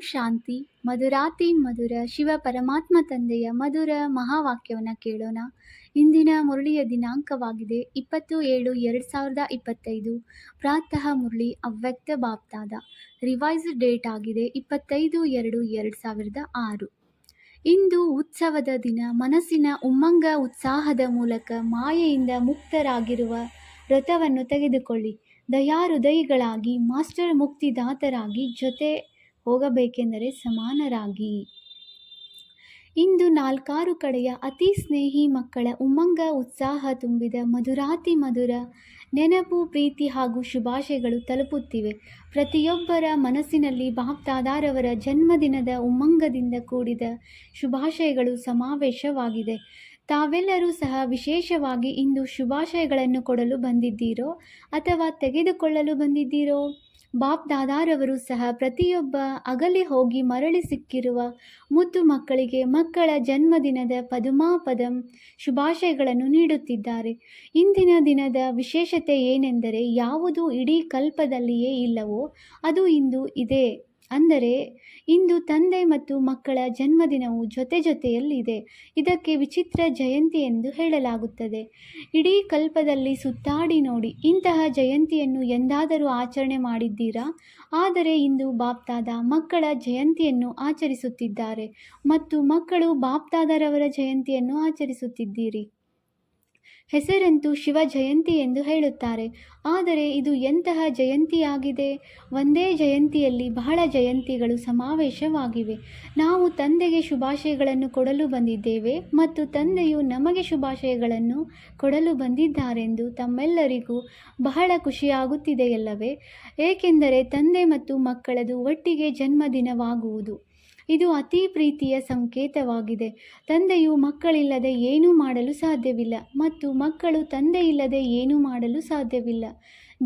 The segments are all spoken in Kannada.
ಶಾಂತಿ. ಮಧುರಾತಿ ಮಧುರ ಶಿವ ಪರಮಾತ್ಮ ತಂದೆಯ ಮಧುರ ಮಹಾವಾಕ್ಯವನ್ನು ಕೇಳೋಣ. ಇಂದಿನ ಮುರಳಿಯ ದಿನಾಂಕವಾಗಿದೆ 20/7/2025. ಪ್ರಾತಃ ಮುರಳಿ ಅವ್ಯಕ್ತ ಬಾಪ್ತಾದ. ರಿವೈಸ್ಡ್ ಡೇಟ್ ಆಗಿದೆ 25/2/2006. ಇಂದು ಉತ್ಸವದ ದಿನ. ಮನಸ್ಸಿನ ಉಮ್ಮಂಗ ಉತ್ಸಾಹದ ಮೂಲಕ ಮಾಯೆಯಿಂದ ಮುಕ್ತರಾಗಿರುವ ವ್ರತವನ್ನು ತೆಗೆದುಕೊಳ್ಳಿ. ದಯಾಹೃದಯಿಗಳಾಗಿ ಮಾಸ್ಟರ್ ಮುಕ್ತಿದಾತರಾಗಿ ಜೊತೆ ಹೋಗಬೇಕೆಂದರೆ ಸಮಾನರಾಗಿ. ಇಂದು 4 ಕಡೆಯ ಅತಿ ಸ್ನೇಹಿ ಮಕ್ಕಳ ಉಮ್ಮಂಗ ಉತ್ಸಾಹ ತುಂಬಿದ ಮಧುರಾತಿ ಮಧುರ ನೆನಪು, ಪ್ರೀತಿ ಹಾಗೂ ಶುಭಾಶಯಗಳು ತಲುಪುತ್ತಿವೆ. ಪ್ರತಿಯೊಬ್ಬರ ಮನಸ್ಸಿನಲ್ಲಿ ಬಾಪ್ದಾದಾರವರ ಜನ್ಮದಿನದ ಉಮ್ಮಂಗದಿಂದ ಕೂಡಿದ ಶುಭಾಶಯಗಳು ಸಮಾವೇಶವಾಗಿದೆ. ತಾವೆಲ್ಲರೂ ಸಹ ವಿಶೇಷವಾಗಿ ಇಂದು ಶುಭಾಶಯಗಳನ್ನು ಕೊಡಲು ಬಂದಿದ್ದೀರೋ ಅಥವಾ ತೆಗೆದುಕೊಳ್ಳಲು ಬಂದಿದ್ದೀರೋ? ಬಾಪ್ದಾದಾರವರು ಸಹ ಪ್ರತಿಯೊಬ್ಬ ಅಗಲಿ ಹೋಗಿ ಮರಳಿ ಸಿಕ್ಕಿರುವ ಮುದ್ದು ಮಕ್ಕಳಿಗೆ ಮಕ್ಕಳ ಜನ್ಮದಿನದ ಪದುಮಾಪದಂ ಶುಭಾಶಯಗಳನ್ನು ನೀಡುತ್ತಿದ್ದಾರೆ. ಇಂದಿನ ದಿನದ ವಿಶೇಷತೆ ಏನೆಂದರೆ, ಯಾವುದು ಇಡೀ ಕಲ್ಪದಲ್ಲಿಯೇ ಇಲ್ಲವೋ ಅದು ಇಂದು ಇದೆ. ಅಂದರೆ ಇಂದು ತಂದೆ ಮತ್ತು ಮಕ್ಕಳ ಜನ್ಮದಿನವು ಜೊತೆಯಲ್ಲಿದೆ. ಇದಕ್ಕೆ ವಿಚಿತ್ರ ಜಯಂತಿ ಎಂದು ಹೇಳಲಾಗುತ್ತದೆ. ಇಡೀ ಕಲ್ಪದಲ್ಲಿ ಸುತ್ತಾಡಿ ನೋಡಿ, ಇಂತಹ ಜಯಂತಿಯನ್ನು ಎಂದಾದರೂ ಆಚರಣೆ ಮಾಡಿದ್ದೀರಾ? ಆದರೆ ಇಂದು ಬಾಪ್ದಾದ ಮಕ್ಕಳ ಜಯಂತಿಯನ್ನು ಆಚರಿಸುತ್ತಿದ್ದಾರೆ ಮತ್ತು ಮಕ್ಕಳು ಬಾಪ್ದಾದರವರ ಜಯಂತಿಯನ್ನು ಆಚರಿಸುತ್ತಿದ್ದೀರಿ. ಹೆಸರಂತೂ ಶಿವ ಜಯಂತಿ ಎಂದು ಹೇಳುತ್ತಾರೆ. ಆದರೆ ಇದು ಎಂತಹ ಜಯಂತಿಯಾಗಿದೆ? ಒಂದೇ ಜಯಂತಿಯಲ್ಲಿ ಬಹಳ ಜಯಂತಿಗಳು ಸಮಾವೇಶವಾಗಿವೆ. ನಾವು ತಂದೆಗೆ ಶುಭಾಶಯಗಳನ್ನು ಕೊಡಲು ಬಂದಿದ್ದೇವೆ ಮತ್ತು ತಂದೆಯು ನಮಗೆ ಶುಭಾಶಯಗಳನ್ನು ಕೊಡಲು ಬಂದಿದ್ದಾರೆಂದು ತಮ್ಮೆಲ್ಲರಿಗೂ ಬಹಳ ಖುಷಿಯಾಗುತ್ತಿದೆಯಲ್ಲವೇ? ಏಕೆಂದರೆ ತಂದೆ ಮತ್ತು ಮಕ್ಕಳದು ಒಟ್ಟಿಗೆ ಜನ್ಮದಿನವಾಗುವುದು. ಇದು ಅತಿ ಪ್ರೀತಿಯ ಸಂಕೇತವಾಗಿದೆ. ತಂದೆಯು ಮಕ್ಕಳಿಲ್ಲದೆ ಏನೂ ಮಾಡಲು ಸಾಧ್ಯವಿಲ್ಲ ಮತ್ತು ಮಕ್ಕಳು ತಂದೆಯಿಲ್ಲದೆ ಏನೂ ಮಾಡಲು ಸಾಧ್ಯವಿಲ್ಲ.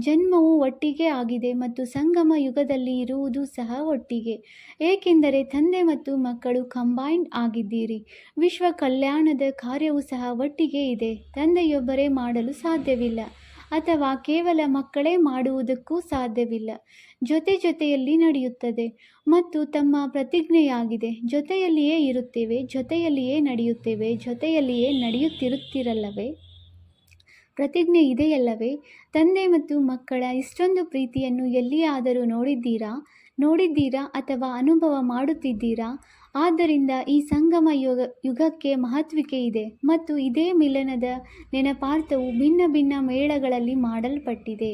ಜನ್ಮವು ಒಟ್ಟಿಗೆ ಆಗಿದೆ ಮತ್ತು ಸಂಗಮ ಯುಗದಲ್ಲಿ ಇರುವುದು ಸಹ ಒಟ್ಟಿಗೆ. ಏಕೆಂದರೆ ತಂದೆ ಮತ್ತು ಮಕ್ಕಳು ಕಂಬೈನ್ಡ್ ಆಗಿದ್ದೀರಿ. ವಿಶ್ವ ಕಲ್ಯಾಣದ ಕಾರ್ಯವು ಸಹ ಒಟ್ಟಿಗೆ ಇದೆ. ತಂದೆಯೊಬ್ಬರೇ ಮಾಡಲು ಸಾಧ್ಯವಿಲ್ಲ ಅಥವಾ ಕೇವಲ ಮಕ್ಕಳೇ ಮಾಡುವುದಕ್ಕೂ ಸಾಧ್ಯವಿಲ್ಲ. ಜೊತೆಯಲ್ಲಿ ನಡೆಯುತ್ತದೆ ಮತ್ತು ತಮ್ಮ ಪ್ರತಿಜ್ಞೆಯಾಗಿದೆ. ಜೊತೆಯಲ್ಲಿಯೇ ಇರುತ್ತೇವೆ, ಜೊತೆಯಲ್ಲಿಯೇ ನಡೆಯುತ್ತೇವೆ, ಜೊತೆಯಲ್ಲಿಯೇ ನಡೆಯುತ್ತಿರುತ್ತಿರಲ್ಲವೇ? ಪ್ರತಿಜ್ಞೆ ಇದೆಯಲ್ಲವೇ? ತಂದೆ ಮತ್ತು ಮಕ್ಕಳ ಇಷ್ಟೊಂದು ಪ್ರೀತಿಯನ್ನು ಎಲ್ಲಿಯಾದರೂ ನೋಡಿದ್ದೀರಾ ಅಥವಾ ಅನುಭವ ಮಾಡುತ್ತಿದ್ದೀರಾ? ಆದ್ದರಿಂದ ಈ ಸಂಗಮ ಯುಗಕ್ಕೆ ಮಹತ್ವಿಕೆ ಇದೆ ಮತ್ತು ಇದೇ ಮಿಲನದ ನೆನಪಾರ್ಥವು ಭಿನ್ನ ಭಿನ್ನ ಮೇಳಗಳಲ್ಲಿ ಮಾಡಲ್ಪಟ್ಟಿದೆ.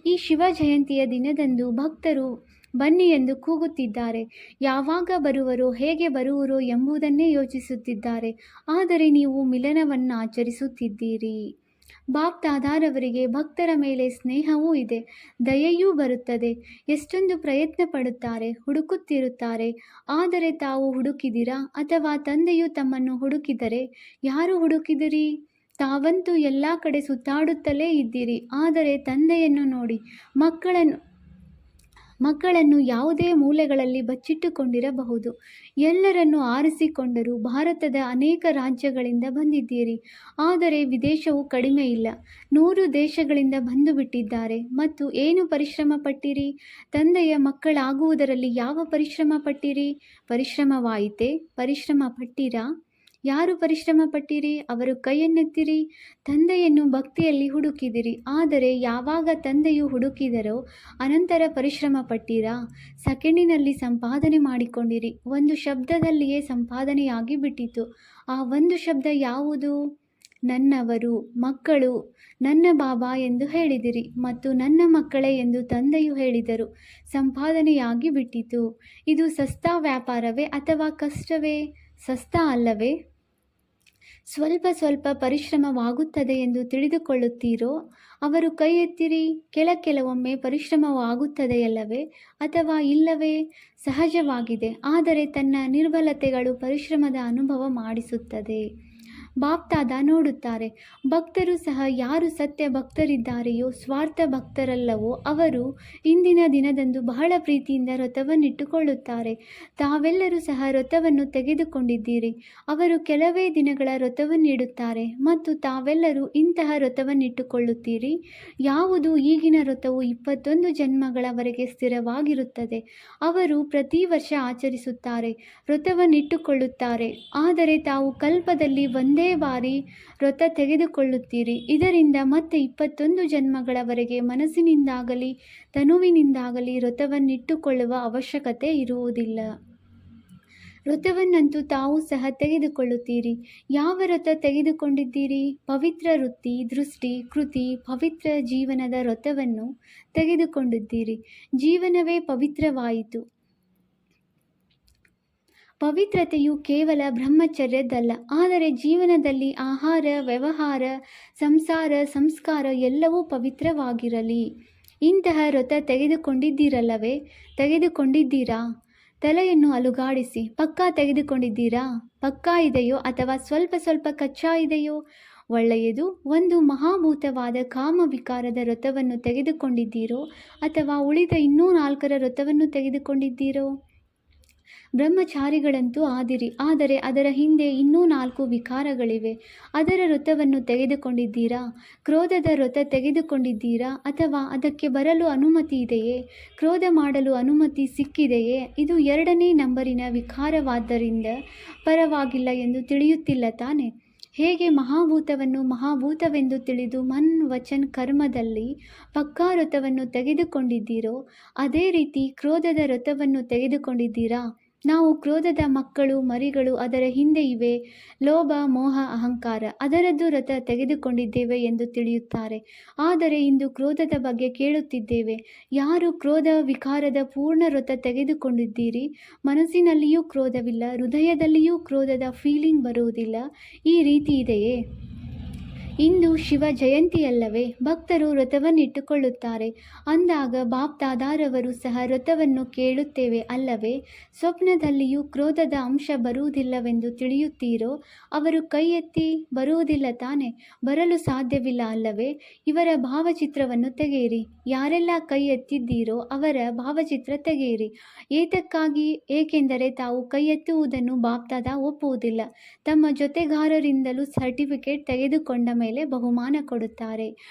ಈ ಶಿವ ಜಯಂತಿಯ ದಿನದಂದು ಭಕ್ತರು ಬನ್ನಿ ಎಂದು ಕೂಗುತ್ತಿದ್ದಾರೆ. ಯಾವಾಗ ಬರುವರೋ, ಹೇಗೆ ಬರುವರೋ ಎಂಬುದನ್ನೇ ಯೋಚಿಸುತ್ತಿದ್ದಾರೆ. ಆದರೆ ನೀವು ಮಿಲನವನ್ನು ಆಚರಿಸುತ್ತಿದ್ದೀರಿ. ಬಾಪ್ದಾದಾರವರಿಗೆ ಭಕ್ತರ ಮೇಲೆ ಸ್ನೇಹವೂ ಇದೆ, ದಯೆಯೂ ಬರುತ್ತದೆ. ಎಷ್ಟೊಂದು ಪ್ರಯತ್ನ ಪಡುತ್ತಾರೆ, ಹುಡುಕುತ್ತಿರುತ್ತಾರೆ. ಆದರೆ ತಾವು ಹುಡುಕಿದಿರಾ ಅಥವಾ ತಂದೆಯು ತಮ್ಮನ್ನು ಹುಡುಕಿದರೆ? ಯಾರು ಹುಡುಕಿದಿರಿ? ತಾವಂತೂ ಎಲ್ಲ ಕಡೆ ಸುತ್ತಾಡುತ್ತಲೇ ಇದ್ದೀರಿ. ಆದರೆ ತಂದೆಯನ್ನು ನೋಡಿ. ಮಕ್ಕಳನ್ನು ಯಾವುದೇ ಮೂಲೆಗಳಲ್ಲಿ ಬಚ್ಚಿಟ್ಟುಕೊಂಡಿರಬಹುದು. ಎಲ್ಲರನ್ನು ಆರಿಸಿಕೊಂಡರೂ ಭಾರತದ ಅನೇಕ ರಾಜ್ಯಗಳಿಂದ ಬಂದಿದ್ದೀರಿ. ಆದರೆ ವಿದೇಶವು ಕಡಿಮೆ ಇಲ್ಲ. 100 ದೇಶಗಳಿಂದ ಬಂದು ಬಿಟ್ಟಿದ್ದಾರೆ. ಮತ್ತು ಏನು ಪರಿಶ್ರಮ ಪಟ್ಟಿರಿ? ತಂದೆಯ ಮಕ್ಕಳಾಗುವುದರಲ್ಲಿ ಯಾವ ಪರಿಶ್ರಮ ಪಟ್ಟಿರಿ? ಪರಿಶ್ರಮವಾಯಿತೇ? ಪರಿಶ್ರಮ ಪಟ್ಟಿರಾ? ಯಾರು ಪರಿಶ್ರಮ ಪಟ್ಟಿರಿ? ಅವರು ಕೈಯನ್ನೆತ್ತಿರಿ. ತಂದೆಯನ್ನು ಭಕ್ತಿಯಲ್ಲಿ ಹುಡುಕಿದಿರಿ. ಆದರೆ ಯಾವಾಗ ತಂದೆಯು ಹುಡುಕಿದರೋ ಅನಂತರ ಪರಿಶ್ರಮ ಪಟ್ಟಿರಾ? ಸೆಕೆಂಡಿನಲ್ಲಿ ಸಂಪಾದನೆ ಮಾಡಿಕೊಂಡಿರಿ. ಒಂದು ಶಬ್ದದಲ್ಲಿಯೇ ಸಂಪಾದನೆಯಾಗಿ ಬಿಟ್ಟಿತು. ಆ ಒಂದು ಶಬ್ದ ಯಾವುದು? ನನ್ನವರು, ಮಕ್ಕಳು, ನನ್ನ ಬಾಬಾ ಎಂದು ಹೇಳಿದಿರಿ ಮತ್ತು ನನ್ನ ಮಕ್ಕಳೇ ಎಂದು ತಂದೆಯು ಹೇಳಿದರು. ಸಂಪಾದನೆಯಾಗಿ ಬಿಟ್ಟಿತು. ಇದು ಸಸ್ತಾ ವ್ಯಾಪಾರವೇ ಅಥವಾ ಕಷ್ಟವೇ? ಸಸ್ತಾ ಅಲ್ಲವೇ? ಸ್ವಲ್ಪ ಪರಿಶ್ರಮವಾಗುತ್ತದೆ ಎಂದು ತಿಳಿದುಕೊಳ್ಳುತ್ತೀರೋ? ಅವರು ಕೈ ಎತ್ತಿರಿ. ಕೆಲವೊಮ್ಮೆ ಪರಿಶ್ರಮವಾಗುತ್ತದೆಯಲ್ಲವೇ ಅಥವಾ ಇಲ್ಲವೇ? ಸಹಜವಾಗಿದೆ. ಆದರೆ ತನ್ನ ನಿರ್ಬಲತೆಗಳು ಪರಿಶ್ರಮದ ಅನುಭವ ಮಾಡಿಸುತ್ತದೆ. ಬಾಪ್ತಾದ ನೋಡುತ್ತಾರೆ. ಭಕ್ತರು ಸಹ ಯಾರು ಸತ್ಯ ಭಕ್ತರಿದ್ದಾರೆಯೋ, ಸ್ವಾರ್ಥ ಭಕ್ತರಲ್ಲವೋ, ಅವರು ಇಂದಿನ ದಿನದಂದು ಬಹಳ ಪ್ರೀತಿಯಿಂದ ವ್ರತವನ್ನಿಟ್ಟುಕೊಳ್ಳುತ್ತಾರೆ. ತಾವೆಲ್ಲರೂ ಸಹ ವ್ರತವನ್ನು ತೆಗೆದುಕೊಂಡಿದ್ದೀರಿ. ಅವರು ಕೆಲವೇ ದಿನಗಳ ವ್ರತವನ್ನಿಡುತ್ತಾರೆ ಮತ್ತು ತಾವೆಲ್ಲರೂ ಇಂತಹ ವ್ರತವನ್ನಿಟ್ಟುಕೊಳ್ಳುತ್ತೀರಿ. ಯಾವುದು ಈಗಿನ ವ್ರತವು 21 ಜನ್ಮಗಳವರೆಗೆ ಸ್ಥಿರವಾಗಿರುತ್ತದೆ. ಅವರು ಪ್ರತಿ ವರ್ಷ ಆಚರಿಸುತ್ತಾರೆ, ವ್ರತವನ್ನಿಟ್ಟುಕೊಳ್ಳುತ್ತಾರೆ. ಆದರೆ ತಾವು ಕಲ್ಪದಲ್ಲಿ ಒಂದೇ ಬಾರಿ ವ್ರತ ತೆಗೆದುಕೊಳ್ಳುತ್ತೀರಿ. ಇದರಿಂದ ಮತ್ತೆ 21 ಜನ್ಮಗಳವರೆಗೆ ಮನಸ್ಸಿನಿಂದಾಗಲಿ ತನುವಿನಿಂದಾಗಲಿ ವ್ರತವನ್ನಿಟ್ಟುಕೊಳ್ಳುವ ಅವಶ್ಯಕತೆ ಇರುವುದಿಲ್ಲ. ವ್ರತವನ್ನಂತೂ ತಾವು ಸಹ ತೆಗೆದುಕೊಳ್ಳುತ್ತೀರಿ. ಯಾವ ವ್ರತ ತೆಗೆದುಕೊಂಡಿದ್ದೀರಿ? ಪವಿತ್ರ ವೃತ್ತಿ, ದೃಷ್ಟಿ, ಕೃತಿ, ಪವಿತ್ರ ಜೀವನದ ವ್ರತವನ್ನು ತೆಗೆದುಕೊಂಡಿದ್ದೀರಿ. ಜೀವನವೇ ಪವಿತ್ರವಾಯಿತು. ಪವಿತ್ರತೆಯು ಕೇವಲ ಬ್ರಹ್ಮಚರ್ಯದಲ್ಲ, ಆದರೆ ಜೀವನದಲ್ಲಿ ಆಹಾರ, ವ್ಯವಹಾರ, ಸಂಸಾರ, ಸಂಸ್ಕಾರ ಎಲ್ಲವೂ ಪವಿತ್ರವಾಗಿರಲಿ. ಇಂತಹ ವ್ರತ ತೆಗೆದುಕೊಂಡಿದ್ದೀರಲ್ಲವೇ? ತೆಗೆದುಕೊಂಡಿದ್ದೀರಾ? ತಲೆಯನ್ನು ಅಲುಗಾಡಿಸಿ. ಪಕ್ಕಾ ತೆಗೆದುಕೊಂಡಿದ್ದೀರಾ? ಪಕ್ಕಾ ಇದೆಯೋ ಅಥವಾ ಸ್ವಲ್ಪ ಸ್ವಲ್ಪ ಕಚ್ಚಾ ಇದೆಯೋ? ಒಳ್ಳೆಯದು. ಒಂದು ಮಹಾಭೂತವಾದ ಕಾಮವಿಕಾರದ ವ್ರತವನ್ನು ತೆಗೆದುಕೊಂಡಿದ್ದೀರೋ ಅಥವಾ ಉಳಿದ ಇನ್ನೂ 4ರ ವ್ರತವನ್ನು ತೆಗೆದುಕೊಂಡಿದ್ದೀರೋ? ಬ್ರಹ್ಮಚಾರಿಗಳಂತೂ ಆದಿರಿ, ಆದರೆ ಅದರ ಹಿಂದೆ ಇನ್ನೂ 4 ವಿಕಾರಗಳಿವೆ. ಅದರ ವ್ರತವನ್ನು ತೆಗೆದುಕೊಂಡಿದ್ದೀರಾ? ಕ್ರೋಧದ ವ್ರತ ತೆಗೆದುಕೊಂಡಿದ್ದೀರಾ ಅಥವಾ ಅದಕ್ಕೆ ಬರಲು ಅನುಮತಿ ಇದೆಯೇ? ಕ್ರೋಧ ಮಾಡಲು ಅನುಮತಿ ಸಿಕ್ಕಿದೆಯೇ? ಇದು 2ನೇ ನಂಬರಿನ ವಿಕಾರವಾದ್ದರಿಂದ ಪರವಾಗಿಲ್ಲ ಎಂದು ತಿಳಿಯುತ್ತಿಲ್ಲ ತಾನೆ? ಹೇಗೆ ಮಹಾಭೂತವನ್ನು ಮಹಾಭೂತವೆಂದು ತಿಳಿದು ಮನ್ ವಚನ್ ಕರ್ಮದಲ್ಲಿ ಪಕ್ಕಾ ವ್ರತವನ್ನು ತೆಗೆದುಕೊಂಡಿದ್ದೀರೋ, ಅದೇ ರೀತಿ ಕ್ರೋಧದ ವ್ರತವನ್ನು ತೆಗೆದುಕೊಂಡಿದ್ದೀರಾ? ನಾವು ಕ್ರೋಧದ ಮಕ್ಕಳು, ಮರಿಗಳು. ಅದರ ಹಿಂದೆ ಇವೆ ಲೋಭ, ಮೋಹ, ಅಹಂಕಾರ. ಅದರದ್ದು ವ್ರತ ತೆಗೆದುಕೊಂಡಿದ್ದೇವೆ ಎಂದು ತಿಳಿಯುತ್ತಾರೆ. ಆದರೆ ಇಂದು ಕ್ರೋಧದ ಬಗ್ಗೆ ಕೇಳುತ್ತಿದ್ದೇವೆ. ಯಾರು ಕ್ರೋಧ ವಿಕಾರದ ಪೂರ್ಣ ವ್ರತ ತೆಗೆದುಕೊಂಡಿದ್ದೀರಿ? ಮನಸ್ಸಿನಲ್ಲಿಯೂ ಕ್ರೋಧವಿಲ್ಲ, ಹೃದಯದಲ್ಲಿಯೂ ಕ್ರೋಧದ ಫೀಲಿಂಗ್ ಬರುವುದಿಲ್ಲ. ಈ ರೀತಿ ಇದೆಯೇ? ಇಂದು ಶಿವ ಜಯಂತಿಯಲ್ಲವೇ? ಭಕ್ತರು ವ್ರತವನ್ನಿಟ್ಟುಕೊಳ್ಳುತ್ತಾರೆ ಅಂದಾಗ ಬಾಪ್ದಾದಾರವರು ಸಹ ವ್ರತವನ್ನು ಕೇಳುತ್ತೇವೆ ಅಲ್ಲವೇ? ಸ್ವಪ್ನದಲ್ಲಿಯೂ ಕ್ರೋಧದ ಅಂಶ ಬರುವುದಿಲ್ಲವೆಂದು ತಿಳಿಯುತ್ತೀರೋ? ಅವರು ಕೈ ಎತ್ತಿ. ಬರುವುದಿಲ್ಲ ತಾನೆ? ಬರಲು ಸಾಧ್ಯವಿಲ್ಲ ಅಲ್ಲವೇ? ಇವರ ಭಾವಚಿತ್ರವನ್ನು ತೆಗೆಯಿರಿ. ಯಾರೆಲ್ಲ ಕೈ ಎತ್ತಿದ್ದೀರೋ ಅವರ ಭಾವಚಿತ್ರ ತೆಗೆಯಿರಿ. ಏತಕ್ಕಾಗಿ? ಏಕೆಂದರೆ ತಾವು ಕೈ ಎತ್ತುವುದನ್ನು ಬಾಪ್ದಾದ ಒಪ್ಪುವುದಿಲ್ಲ. ತಮ್ಮ ಜೊತೆಗಾರರಿಂದಲೂ ಸರ್ಟಿಫಿಕೇಟ್ ತೆಗೆದುಕೊಂಡ ಮೇಲೆ ಬಹುಮಾನ ಕೊಡುತ್ತಾರೆ.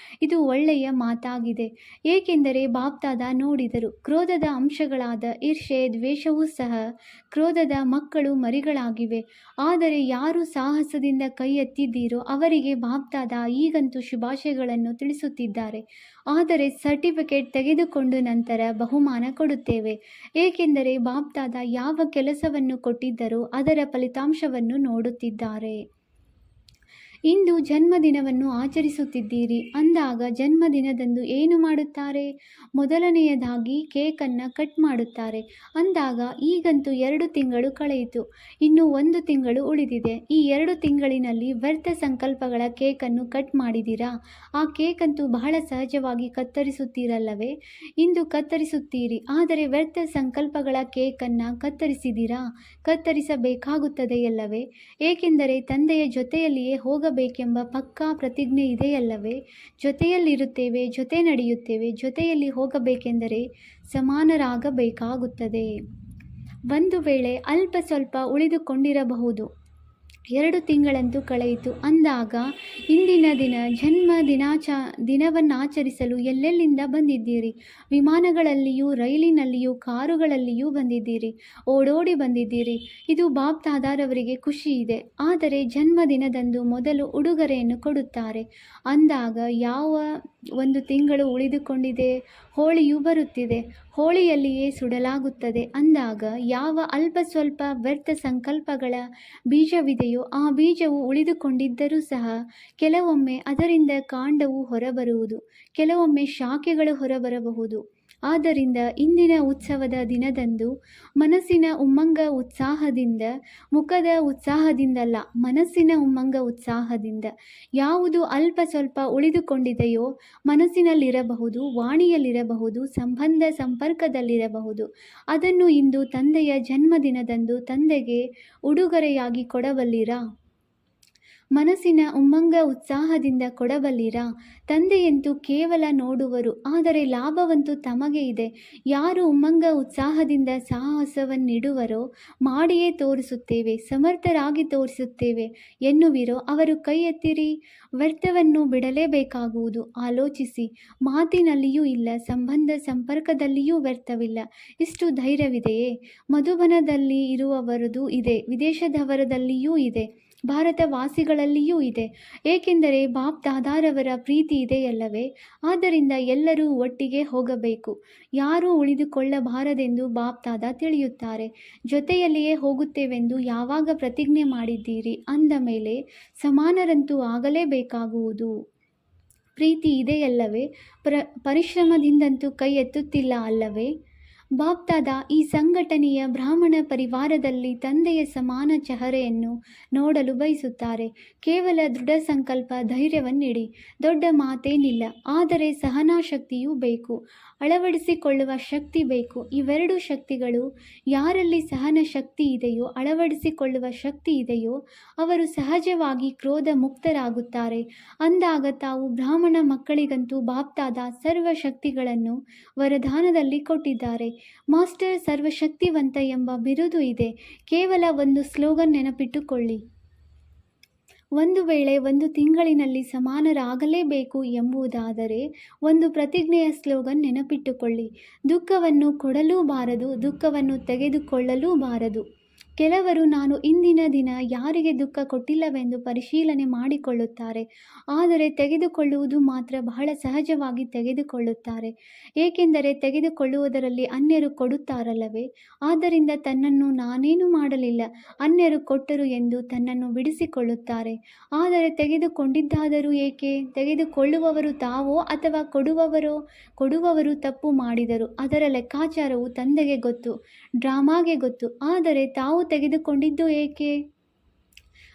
ಇದು ಒಳ್ಳೆಯ ಮಾತಾಗಿದೆ. ಏಕೆಂದರೆ ಬಾಪ್ದಾದ ನೋಡಿದರು. ಕ್ರೋಧದ ಅಂಶಗಳಾದ ಈರ್ಷೆ, ದ್ವೇಷವೂ ಸಹ ಕ್ರೋಧದ ಮಕ್ಕಳು, ಮರಿಗಳಾಗಿವೆ. ಆದರೆ ಯಾರು ಸಾಹಸದಿಂದ ಕೈ ಎತ್ತಿದ್ದೀರೋ ಅವರಿಗೆ ಬಾಪ್ದಾದ ಈಗಂತೂ ಶುಭಾಶಯಗಳನ್ನು ತಿಳಿಸುತ್ತಿದ್ದಾರೆ. ಆದರೆ ಸರ್ಟಿಫಿಕೇಟ್ ತೆಗೆದುಕೊಂಡು ನಂತರ ಬಹುಮಾನ ಕೊಡುತ್ತೇವೆ. ಏಕೆಂದರೆ ಬಾಪ್ದಾದ ಯಾವ ಕೆಲಸವನ್ನು ಕೊಟ್ಟಿದ್ದರೋ ಅದರ ಫಲಿತಾಂಶವನ್ನು ನೋಡುತ್ತಿದ್ದಾರೆ. ಇಂದು ಜನ್ಮದಿನವನ್ನು ಆಚರಿಸುತ್ತಿದ್ದೀರಿ ಅಂದಾಗ ಜನ್ಮದಿನದಂದು ಏನು ಮಾಡುತ್ತಾರೆ? ಮೊದಲನೆಯದಾಗಿ ಕೇಕನ್ನು ಕಟ್ ಮಾಡುತ್ತಾರೆ. ಅಂದಾಗ ಈಗಂತೂ 2 ತಿಂಗಳು ಕಳೆಯಿತು, ಇನ್ನು 1 ತಿಂಗಳು ಉಳಿದಿದೆ. ಈ 2 ತಿಂಗಳಿನಲ್ಲಿ ವ್ಯರ್ಥ ಸಂಕಲ್ಪಗಳ ಕೇಕನ್ನು ಕಟ್ ಮಾಡಿದ್ದೀರಾ? ಆ ಕೇಕಂತೂ ಬಹಳ ಸಹಜವಾಗಿ ಕತ್ತರಿಸುತ್ತೀರಲ್ಲವೇ? ಇಂದು ಕತ್ತರಿಸುತ್ತೀರಿ, ಆದರೆ ವ್ಯರ್ಥ ಸಂಕಲ್ಪಗಳ ಕೇಕನ್ನು ಕತ್ತರಿಸಿದ್ದೀರಾ? ಕತ್ತರಿಸಬೇಕಾಗುತ್ತದೆಯಲ್ಲವೇ? ಏಕೆಂದರೆ ತಂದೆಯ ಜೊತೆಯಲ್ಲಿಯೇ ಹೋಗಬೇಕೆಂಬ ಪಕ್ಕಾ ಪ್ರತಿಜ್ಞೆ ಇದೆಯಲ್ಲವೇ? ಜೊತೆಯಲ್ಲಿರುತ್ತೇವೆ, ಜೊತೆ ನಡೆಯುತ್ತೇವೆ. ಜೊತೆಯಲ್ಲಿ ಹೋಗಬೇಕೆಂದರೆ ಸಮಾನರಾಗಬೇಕಾಗುತ್ತದೆ. ಒಂದು ವೇಳೆ ಅಲ್ಪ ಸ್ವಲ್ಪ ಉಳಿದುಕೊಂಡಿರಬಹುದು. 2 ತಿಂಗಳಂತೂ ಕಳೆಯಿತು ಅಂದಾಗ ಇಂದಿನ ದಿನ ಜನ್ಮ ದಿನವನ್ನಾಚರಿಸಲು ಎಲ್ಲೆಲ್ಲಿಂದ ಬಂದಿದ್ದೀರಿ? ವಿಮಾನಗಳಲ್ಲಿಯೂ, ರೈಲಿನಲ್ಲಿಯೂ, ಕಾರುಗಳಲ್ಲಿಯೂ ಬಂದಿದ್ದೀರಿ. ಓಡೋಡಿ ಬಂದಿದ್ದೀರಿ. ಇದು ಬಾಪ್ದಾದಾರವರಿಗೆ ಖುಷಿ ಇದೆ. ಆದರೆ ಜನ್ಮದಿನದಂದು ಮೊದಲು ಉಡುಗೊರೆಯನ್ನು ಕೊಡುತ್ತಾರೆ. ಅಂದಾಗ ಯಾವ 1 ತಿಂಗಳು ಉಳಿದುಕೊಂಡಿದೆ? ಹೋಳಿಯು ಬರುತ್ತಿದೆ. ಹೋಳಿಯಲ್ಲಿಯೇ ಸುಡಲಾಗುತ್ತದೆ. ಅಂದಾಗ ಯಾವ ಅಲ್ಪ ಸ್ವಲ್ಪ ವ್ಯರ್ಥ ಸಂಕಲ್ಪಗಳ ಬೀಜವಿದೆಯೋ ಆ ಬೀಜವು ಉಳಿದುಕೊಂಡಿದ್ದರೂ ಸಹ ಕೆಲವೊಮ್ಮೆ ಅದರಿಂದ ಕಾಂಡವು ಹೊರಬರುವುದು, ಕೆಲವೊಮ್ಮೆ ಶಾಖೆಗಳು ಹೊರಬರಬಹುದು. ಆದ್ದರಿಂದ ಇಂದಿನ ಉತ್ಸವದ ದಿನದಂದು ಮನಸ್ಸಿನ ಉಮ್ಮಂಗ ಉತ್ಸಾಹದಿಂದ, ಮುಖದ ಉತ್ಸಾಹದಿಂದಲ್ಲ, ಮನಸ್ಸಿನ ಉಮ್ಮಂಗ ಉತ್ಸಾಹದಿಂದ ಯಾವುದು ಅಲ್ಪ ಸ್ವಲ್ಪ ಉಳಿದುಕೊಂಡಿದೆಯೋ, ಮನಸ್ಸಿನಲ್ಲಿರಬಹುದು, ವಾಣಿಯಲ್ಲಿರಬಹುದು, ಸಂಬಂಧ ಸಂಪರ್ಕದಲ್ಲಿರಬಹುದು, ಅದನ್ನು ಇಂದು ತಂದೆಯ ಜನ್ಮದಿನದಂದು ತಂದೆಗೆ ಉಡುಗೊರೆಯಾಗಿ ಕೊಡಬಲ್ಲಿರಾ? ಮನಸ್ಸಿನ ಉಮ್ಮಂಗ ಉತ್ಸಾಹದಿಂದ ಕೊಡಬಲ್ಲಿರಾ? ತಂದೆಯಂತೂ ಕೇವಲ ನೋಡುವರು, ಆದರೆ ಲಾಭವಂತೂ ತಮಗೆ ಇದೆ. ಯಾರು ಉಮ್ಮಂಗ ಉತ್ಸಾಹದಿಂದ ಸಾಹಸವನ್ನಿಡುವರೋ, ಮಾಡಿಯೇ ತೋರಿಸುತ್ತೇವೆ, ಸಮರ್ಥರಾಗಿ ತೋರಿಸುತ್ತೇವೆ ಎನ್ನುವಿರೋ ಅವರು ಕೈ ಎತ್ತಿರಿ. ವ್ಯರ್ಥವನ್ನು ಬಿಡಲೇಬೇಕಾಗುವುದು. ಆಲೋಚಿಸಿ. ಮಾತಿನಲ್ಲಿಯೂ ಇಲ್ಲ, ಸಂಬಂಧ ಸಂಪರ್ಕದಲ್ಲಿಯೂ ವ್ಯರ್ಥವಿಲ್ಲ. ಇಷ್ಟು ಧೈರ್ಯವಿದೆಯೇ? ಮಧುಬನದಲ್ಲಿ ಇರುವವರದು ಇದೆ, ವಿದೇಶದವರದಲ್ಲಿಯೂ ಇದೆ, ಭಾರತವಾಸಿಗಳಲ್ಲಿಯೂ ಇದೆ. ಏಕೆಂದರೆ ಬಾಪ್ ದಾದಾರವರ ಪ್ರೀತಿ ಇದೆಯಲ್ಲವೇ? ಆದ್ದರಿಂದ ಎಲ್ಲರೂ ಒಟ್ಟಿಗೆ ಹೋಗಬೇಕು. ಯಾರೂ ಉಳಿದುಕೊಳ್ಳಬಾರದೆಂದು ಬಾಪ್ ದಾದಾ ತಿಳಿಯುತ್ತಾರೆ. ಜೊತೆಯಲ್ಲಿಯೇ ಹೋಗುತ್ತೇವೆಂದು ಯಾವಾಗ ಪ್ರತಿಜ್ಞೆ ಮಾಡಿದ್ದೀರಿ ಅಂದ ಮೇಲೆ ಸಮಾನರಂತೂ ಆಗಲೇಬೇಕಾಗುವುದು. ಪ್ರೀತಿ ಇದೆಯಲ್ಲವೇ? ಪರಿಶ್ರಮದಿಂದಂತೂ ಕೈ ಎತ್ತುತ್ತಿಲ್ಲ ಅಲ್ಲವೇ? ಬಾಪ್ ದಾದಾ ಈ ಸಂಘಟನೆಯ ಬ್ರಾಹ್ಮಣ ಪರಿವಾರದಲ್ಲಿ ತಂದೆಯ ಸಮಾನ ಚಹರೆಯನ್ನು ನೋಡಲು ಬಯಸುತ್ತಾರೆ. ಕೇವಲ ದೃಢ ಸಂಕಲ್ಪ, ಧೈರ್ಯವನ್ನಿಡಿ. ದೊಡ್ಡ ಮಾತೇನಿಲ್ಲ, ಆದರೆ ಸಹನಾಶಕ್ತಿಯೂ ಬೇಕು, ಅಳವಡಿಸಿಕೊಳ್ಳುವ ಶಕ್ತಿ ಬೇಕು. ಇವೆರಡು ಶಕ್ತಿಗಳು ಯಾರಲ್ಲಿ ಸಹನ ಶಕ್ತಿ ಇದೆಯೋ, ಅಳವಡಿಸಿಕೊಳ್ಳುವ ಶಕ್ತಿ ಇದೆಯೋ, ಅವರು ಸಹಜವಾಗಿ ಕ್ರೋಧ ಮುಕ್ತರಾಗುತ್ತಾರೆ. ಅಂದಾಗ ತಾವು ಬ್ರಾಹ್ಮಣ ಮಕ್ಕಳಿಗಂತೂ ಬಾಪ್ ದಾದಾ ಸರ್ವಶಕ್ತಿಗಳನ್ನು ವರದಾನದಲ್ಲಿ ಕೊಟ್ಟಿದ್ದಾರೆ. ಮಾಸ್ಟರ್ ಸರ್ವಶಕ್ತಿವಂತ ಎಂಬ ಬಿರುದು ಇದೆ. ಕೇವಲ ಒಂದು ಸ್ಲೋಗನ್ ನೆನಪಿಟ್ಟುಕೊಳ್ಳಿ. ಒಂದು ವೇಳೆ 1 ತಿಂಗಳಿನಲ್ಲಿ ಸಮಾನರಾಗಲೇಬೇಕು ಎಂಬುದಾದರೆ ಒಂದು ಪ್ರತಿಜ್ಞೆಯ ಸ್ಲೋಗನ್ ನೆನಪಿಟ್ಟುಕೊಳ್ಳಿ. ದುಃಖವನ್ನು ಕೊಡಲೂಬಾರದು, ದುಃಖವನ್ನು ತೆಗೆದುಕೊಳ್ಳಲೂಬಾರದು. ಕೆಲವರು ನಾನು ಇಂದಿನ ದಿನ ಯಾರಿಗೆ ದುಃಖ ಕೊಟ್ಟಿಲ್ಲವೆಂದು ಪರಿಶೀಲನೆ ಮಾಡಿಕೊಳ್ಳುತ್ತಾರೆ, ಆದರೆ ತೆಗೆದುಕೊಳ್ಳುವುದು ಮಾತ್ರ ಬಹಳ ಸಹಜವಾಗಿ ತೆಗೆದುಕೊಳ್ಳುತ್ತಾರೆ. ಏಕೆಂದರೆ ತೆಗೆದುಕೊಳ್ಳುವುದರಲ್ಲಿ ಅನ್ಯರು ಕೊಡುತ್ತಾರಲ್ಲವೇ? ಆದ್ದರಿಂದ ತನ್ನನ್ನು ನಾನೇನು ಮಾಡಲಿಲ್ಲ, ಅನ್ಯರು ಕೊಟ್ಟರು ಎಂದು ತನ್ನನ್ನು ಬಿಡಿಸಿಕೊಳ್ಳುತ್ತಾರೆ. ಆದರೆ ತೆಗೆದುಕೊಂಡಿದ್ದಾದರೂ ಏಕೆ? ತೆಗೆದುಕೊಳ್ಳುವವರು ತಾವೋ ಅಥವಾ ಕೊಡುವವರೋ? ಕೊಡುವವರು ತಪ್ಪು ಮಾಡಿದರು, ಅದರ ಲೆಕ್ಕಾಚಾರವು ತಂದೆಗೆ ಗೊತ್ತು, ಡ್ರಾಮಾಗೆ ಗೊತ್ತು. ಆದರೆ ತಾವು ತೆಗೆದುಕೊಂಡಿದ್ದು ಏಕೆ?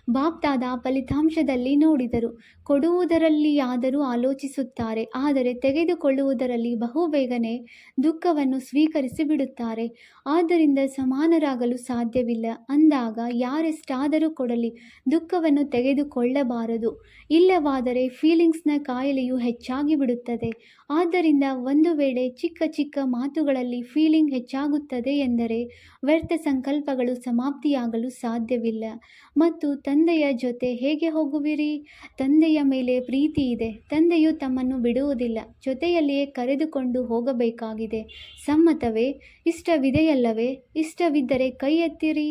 ಬಾಪ್ ದಾದಾ ಫಲಿತಾಂಶದಲ್ಲಿ ನೋಡಿದರು. ಕೊಡುವುದರಲ್ಲಿಯಾದರೂ ಆಲೋಚಿಸುತ್ತಾರೆ, ಆದರೆ ತೆಗೆದುಕೊಳ್ಳುವುದರಲ್ಲಿ ಬಹುಬೇಗನೆ ದುಃಖವನ್ನು ಸ್ವೀಕರಿಸಿ ಬಿಡುತ್ತಾರೆ. ಆದ್ದರಿಂದ ಸಮಾನರಾಗಲು ಸಾಧ್ಯವಿಲ್ಲ. ಅಂದಾಗ ಯಾರೆಷ್ಟಾದರೂ ಕೊಡಲಿ, ದುಃಖವನ್ನು ತೆಗೆದುಕೊಳ್ಳಬಾರದು. ಇಲ್ಲವಾದರೆ ಫೀಲಿಂಗ್ಸ್ನ ಕಾಯಿಲೆಯು ಹೆಚ್ಚಾಗಿ ಬಿಡುತ್ತದೆ. ಆದ್ದರಿಂದ ಒಂದು ವೇಳೆ ಚಿಕ್ಕ ಚಿಕ್ಕ ಮಾತುಗಳಲ್ಲಿ ಫೀಲಿಂಗ್ ಹೆಚ್ಚಾಗುತ್ತದೆ ಎಂದರೆ ವ್ಯರ್ಥ ಸಂಕಲ್ಪಗಳು ಸಮಾಪ್ತಿಯಾಗಲು ಸಾಧ್ಯವಿಲ್ಲ. ಮತ್ತು ತಂದೆಯ ಜೊತೆ ಹೇಗೆ ಹೋಗುವಿರಿ? ತಂದೆಯ ಮೇಲೆ ಪ್ರೀತಿ ಇದೆ. ತಂದೆಯು ತಮ್ಮನ್ನು ಬಿಡುವುದಿಲ್ಲ, ಜೊತೆಯಲ್ಲಿಯೇ ಕರೆದುಕೊಂಡು ಹೋಗಬೇಕಾಗಿದೆ. ಸಮ್ಮತವೇ? ಇಷ್ಟವಿದೆಯಲ್ಲವೇ? ಇಷ್ಟವಿದ್ದರೆ ಕೈ ಎತ್ತಿರಿ.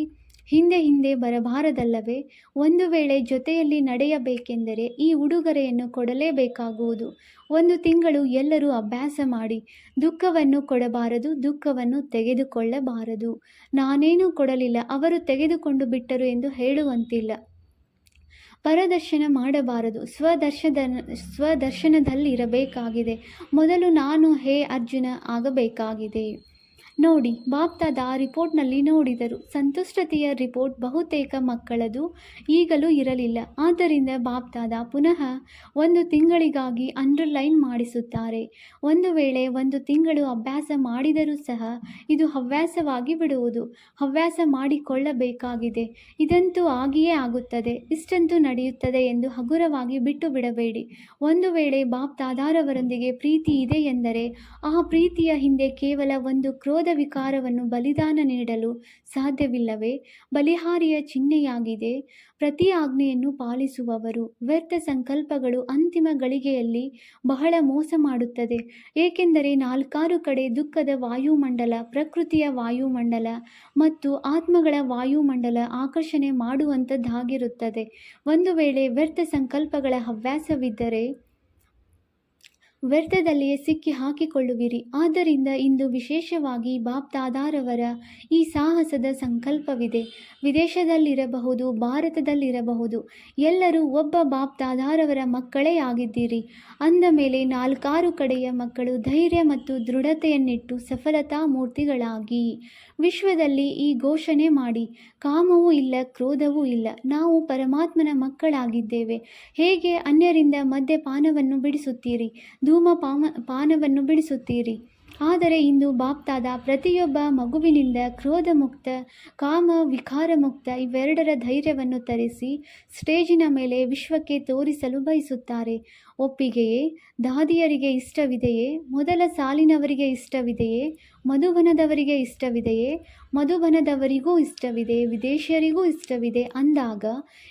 ಹಿಂದೆ ಹಿಂದೆ ಬರಬಾರದಲ್ಲವೇ? ಒಂದು ವೇಳೆ ಜೊತೆಯಲ್ಲಿ ನಡೆಯಬೇಕೆಂದರೆ ಈ ಉಡುಗೊರೆಯನ್ನು ಕೊಡಲೇಬೇಕಾಗುವುದು. 1 ತಿಂಗಳು ಎಲ್ಲರೂ ಅಭ್ಯಾಸ ಮಾಡಿ. ದುಃಖವನ್ನು ಕೊಡಬಾರದು, ದುಃಖವನ್ನು ತೆಗೆದುಕೊಳ್ಳಬಾರದು. ನಾನೇನೂ ಕೊಡಲಿಲ್ಲ, ಅವರು ತೆಗೆದುಕೊಂಡು ಬಿಟ್ಟರು ಎಂದು ಹೇಳುವಂತಿಲ್ಲ. ಪರದರ್ಶನ ಮಾಡಬಾರದು, ಸ್ವದರ್ಶನದಲ್ಲಿರಬೇಕಾಗಿದೆ. ಮೊದಲು ನಾನು ಹೇ ಅರ್ಜುನ ಆಗಬೇಕಾಗಿದೆ. ನೋಡಿ, ಬಾಪ್ ದಾದಾ ರಿಪೋರ್ಟ್ನಲ್ಲಿ ನೋಡಿದರು. ಸಂತುಷ್ಟತೆಯ ರಿಪೋರ್ಟ್ ಬಹುತೇಕ ಮಕ್ಕಳದು ಈಗಲೂ ಇರಲಿಲ್ಲ. ಆದ್ದರಿಂದ ಬಾಪ್ ದಾದಾ ಪುನಃ 1 ತಿಂಗಳಿಗಾಗಿ ಅಂಡರ್ಲೈನ್ ಮಾಡಿಸುತ್ತಾರೆ. ಒಂದು ವೇಳೆ 1 ತಿಂಗಳು ಅಭ್ಯಾಸ ಮಾಡಿದರೂ ಸಹ ಇದು ಹವ್ಯಾಸವಾಗಿ ಬಿಡುವುದು. ಹವ್ಯಾಸ ಮಾಡಿಕೊಳ್ಳಬೇಕಾಗಿದೆ. ಇದಂತೂ ಆಗಿಯೇ ಆಗುತ್ತದೆ, ಇಷ್ಟಂತೂ ನಡೆಯುತ್ತದೆ ಎಂದು ಹಗುರವಾಗಿ ಬಿಟ್ಟು ಬಿಡಬೇಡಿ. ಒಂದು ವೇಳೆ ಬಾಪ್ ದಾದಾರವರೊಂದಿಗೆ ಪ್ರೀತಿ ಇದೆ ಎಂದರೆ ಆ ಪ್ರೀತಿಯ ಹಿಂದೆ ಕೇವಲ ಒಂದು ಕ್ರೋಧ ವಿಕಾರವನ್ನು ಬಲಿದಾನ ನೀಡಲು ಸಾಧ್ಯವಿಲ್ಲವೇ? ಬಲಿಹಾರಿಯ ಚಿಹ್ನೆಯಾಗಿದೆ ಪ್ರತಿ ಆಜ್ಞೆಯನ್ನು ಪಾಲಿಸುವವರು. ವ್ಯರ್ಥ ಸಂಕಲ್ಪಗಳು ಅಂತಿಮ ಗಳಿಗೆಯಲ್ಲಿ ಬಹಳ ಮೋಸ ಮಾಡುತ್ತದೆ. ಏಕೆಂದರೆ 4 ಕಡೆ ದುಃಖದ ವಾಯುಮಂಡಲ, ಪ್ರಕೃತಿಯ ವಾಯುಮಂಡಲ ಮತ್ತು ಆತ್ಮಗಳ ವಾಯುಮಂಡಲ ಆಕರ್ಷಣೆ ಮಾಡುವಂಥದ್ದಾಗಿರುತ್ತದೆ. ಒಂದು ವೇಳೆ ವ್ಯರ್ಥ ಸಂಕಲ್ಪಗಳ ಹವ್ಯಾಸವಿದ್ದರೆ ವ್ಯರ್ಥದಲ್ಲಿಯೇ ಸಿಕ್ಕಿ ಹಾಕಿಕೊಳ್ಳುವಿರಿ. ಆದ್ದರಿಂದ ಇಂದು ವಿಶೇಷವಾಗಿ ಬಾಪ್ ದಾದಾರವರ ಈ ಸಾಹಸದ ಸಂಕಲ್ಪವಿದೆ. ವಿದೇಶದಲ್ಲಿರಬಹುದು, ಭಾರತದಲ್ಲಿರಬಹುದು, ಎಲ್ಲರೂ ಒಬ್ಬ ಬಾಪ್ ದಾದಾರವರ ಮಕ್ಕಳೇ ಆಗಿದ್ದೀರಿ. ಅಂದ ಮೇಲೆ 4 ಕಡೆಯ ಮಕ್ಕಳು ಧೈರ್ಯ ಮತ್ತು ದೃಢತೆಯನ್ನಿಟ್ಟು ಸಫಲತಾ ಮೂರ್ತಿಗಳಾಗಿ ವಿಶ್ವದಲ್ಲಿ ಈ ಘೋಷಣೆ ಮಾಡಿ. ಕಾಮವೂ ಇಲ್ಲ, ಕ್ರೋಧವೂ ಇಲ್ಲ, ನಾವು ಪರಮಾತ್ಮನ ಮಕ್ಕಳಾಗಿದ್ದೇವೆ. ಹೇಗೆ ಅನ್ಯರಿಂದ ಮದ್ಯಪಾನವನ್ನು ಬಿಡಿಸುತ್ತೀರಿ, ಧೂಮಪಾನವನ್ನು ಬಿಡಿಸುತ್ತೀರಿ, ಆದರೆ ಇಂದು ಬಾಪ್ತಾದ ಪ್ರತಿಯೊಬ್ಬ ಮಗುವಿನಿಂದ ಕ್ರೋಧಮುಕ್ತ, ಕಾಮ ವಿಕಾರಮುಕ್ತ ಇವೆರಡರ ಧೈರ್ಯವನ್ನು ತರಿಸಿ ಸ್ಟೇಜಿನ ಮೇಲೆ ವಿಶ್ವಕ್ಕೆ ತೋರಿಸಲು ಬಯಸುತ್ತಾರೆ. ಒಪ್ಪಿಗೆಯೇ? ದಾದಿಯರಿಗೆ ಇಷ್ಟವಿದೆಯೇ? ಮೊದಲ ಸಾಲಿನವರಿಗೆ ಇಷ್ಟವಿದೆಯೇ? ಮಧುಬನದವರಿಗೆ ಇಷ್ಟವಿದೆಯೇ? ಮಧುಬನದವರಿಗೂ ಇಷ್ಟವಿದೆ, ವಿದೇಶಿಯರಿಗೂ ಇಷ್ಟವಿದೆ ಅಂದಾಗ